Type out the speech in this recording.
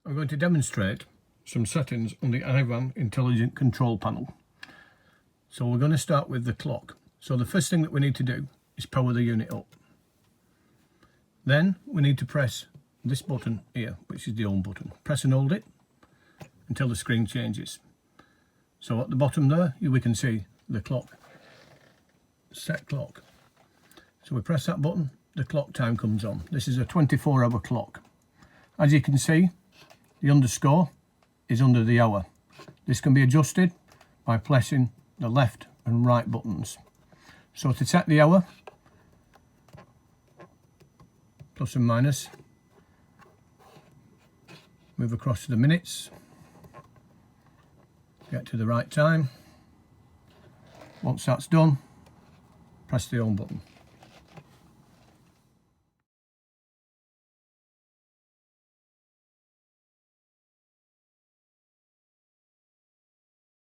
I'm going to demonstrate some settings on the Ivan intelligent control panel. So we're going to start with the clock. So the first thing that we need to do is power the unit up. Then we need to press this button here, which is the on button. Press and hold it until the screen changes. So at the bottom there, we can see the clock, set clock. So we press that button, the clock time comes on. This is a 24-hour clock. As you can see, the underscore is under the hour. This can be adjusted by pressing the left and right buttons. So to set the hour, plus and minus, move across to the minutes, get to the right time. Once that's done, press the on button.